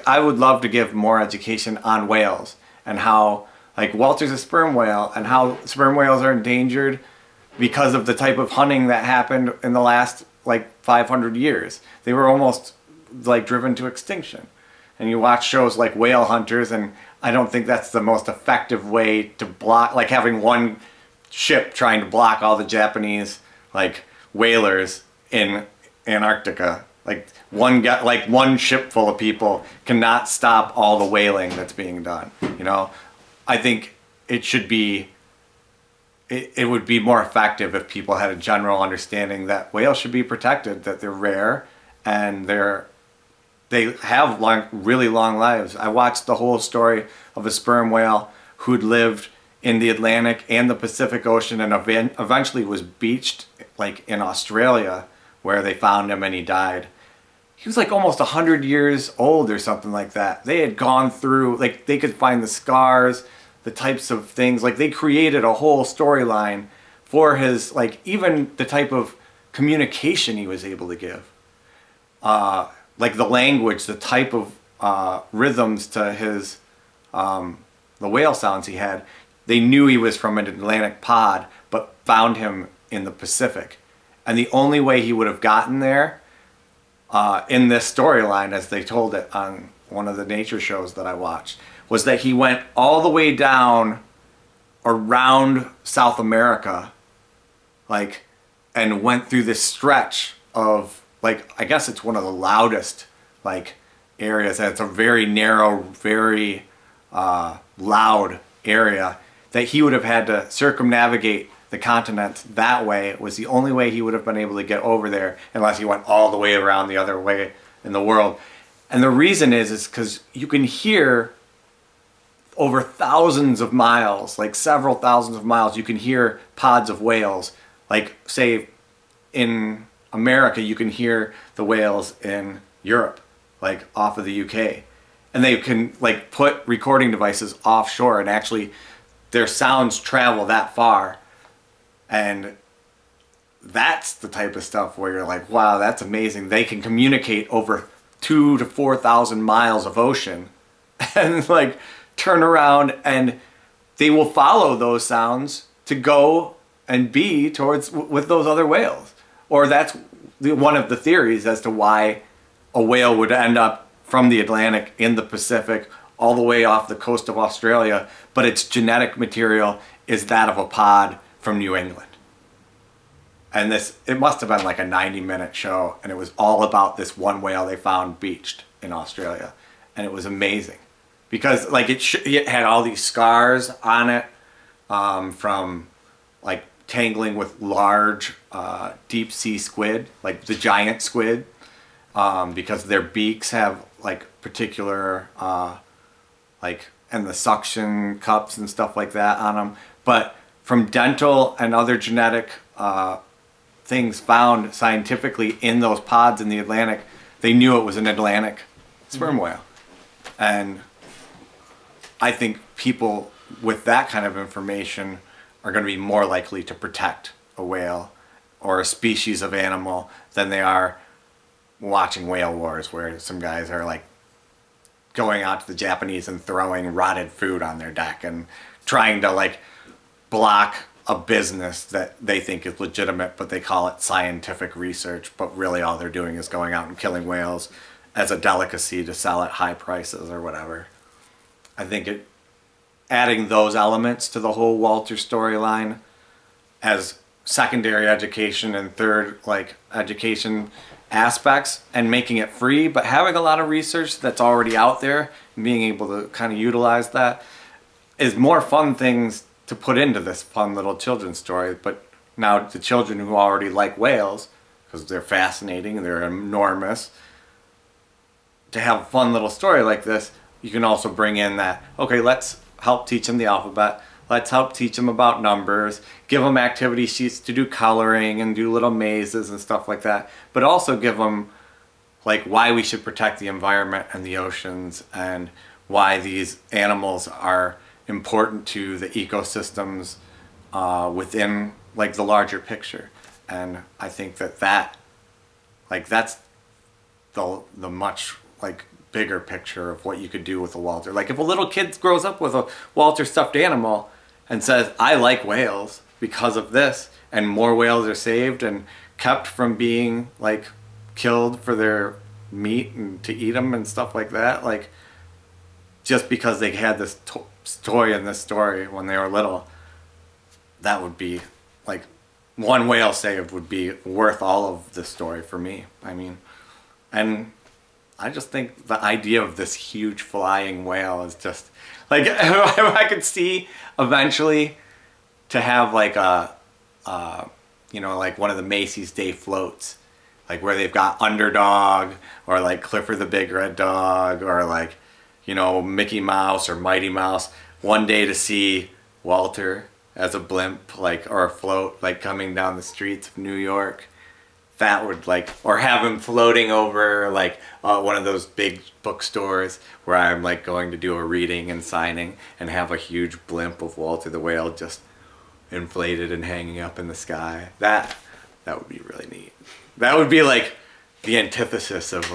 I would love to give more education on whales and how, like, Walter's a sperm whale and how sperm whales are endangered because of the type of hunting that happened in the last like 500 years. They were almost like driven to extinction. And you watch shows like Whale Hunters, and I don't think that's the most effective way to block, like having one ship trying to block all the Japanese like whalers in Antarctica. Like one ship full of people cannot stop all the whaling that's being done. You know, I think it should be. It would be more effective if people had a general understanding that whales should be protected, that they're rare, and they have really long lives. I watched the whole story of a sperm whale who'd lived in the Atlantic and the Pacific Ocean and eventually was beached like in Australia, where they found him and he died. He was like almost 100 years old or something like that. They had gone through, like, they could find the scars, the types of things, like they created a whole storyline for his, like, even the type of communication he was able to give. Like the language, the type of rhythms to his, the whale sounds he had. They knew he was from an Atlantic pod, but found him in the Pacific. And the only way he would have gotten there, in this storyline, as they told it on one of the nature shows that I watched, was that he went all the way down around South America, like, and went through this stretch of, like, I guess it's one of the loudest, like, areas. It's a very narrow, very loud area that he would have had to circumnavigate the continent that way. It was the only way he would have been able to get over there, unless he went all the way around the other way in the world. And the reason is because you can hear over thousands of miles, like several thousands of miles, you can hear pods of whales. Like, say, in America, you can hear the whales in Europe, like off of the UK. And they can, like, put recording devices offshore, and actually their sounds travel that far. And that's the type of stuff where you're like, wow, that's amazing. They can communicate over 2,000 to 4,000 miles of ocean and, like, turn around, and they will follow those sounds to go and be towards with those other whales. Or that's one of the theories as to why a whale would end up from the Atlantic in the Pacific all the way off the coast of Australia, but its genetic material is that of a pod from New England. And it must have been like a 90-minute show, and it was all about this one whale they found beached in Australia. And it was amazing. Because, like, it had all these scars on it from, like, tangling with large deep sea squid, like the giant squid, because their beaks have, like, particular, like, and the suction cups and stuff like that on them. But from dental and other genetic things found scientifically in those pods in the Atlantic, they knew it was an Atlantic sperm whale. And I think people with that kind of information are going to be more likely to protect a whale or a species of animal than they are watching Whale Wars, where some guys are, like, going out to the Japanese and throwing rotted food on their deck and trying to, like, block a business that they think is legitimate, but they call it scientific research, but really all they're doing is going out and killing whales as a delicacy to sell at high prices or whatever. I think adding those elements to the whole Walter storyline as secondary education and third, like, education aspects, and making it free, but having a lot of research that's already out there and being able to kind of utilize that is more fun things to put into this fun little children's story. But now the children who already like whales, because they're fascinating and they're enormous, to have a fun little story like this, you can also bring in that, okay, let's help teach them the alphabet. Let's help teach them about numbers, give them activity sheets to do coloring and do little mazes and stuff like that. But also give them, like, why we should protect the environment and the oceans, and why these animals are important to the ecosystems within, like, the larger picture. And I think that like, that's the much, like, bigger picture of what you could do with a Walter. Like if a little kid grows up with a Walter stuffed animal and says, I like whales because of this, and more whales are saved and kept from being like killed for their meat and to eat them and stuff like that, like just because they had this toy in this story when they were little, that would be like one whale saved would be worth all of the story for me. I mean, and I just think the idea of this huge flying whale is just like if I could see eventually to have like you know, like one of the Macy's Day floats, like where they've got Underdog or like Clifford the Big Red Dog or like, you know, Mickey Mouse or Mighty Mouse, one day to see Walter as a blimp, like, or a float, like coming down the streets of New York. That would like, or have him floating over like one of those big bookstores where I'm like going to do a reading and signing and have a huge blimp of Walter the whale just inflated and hanging up in the sky. That would be really neat. That would be like the antithesis of like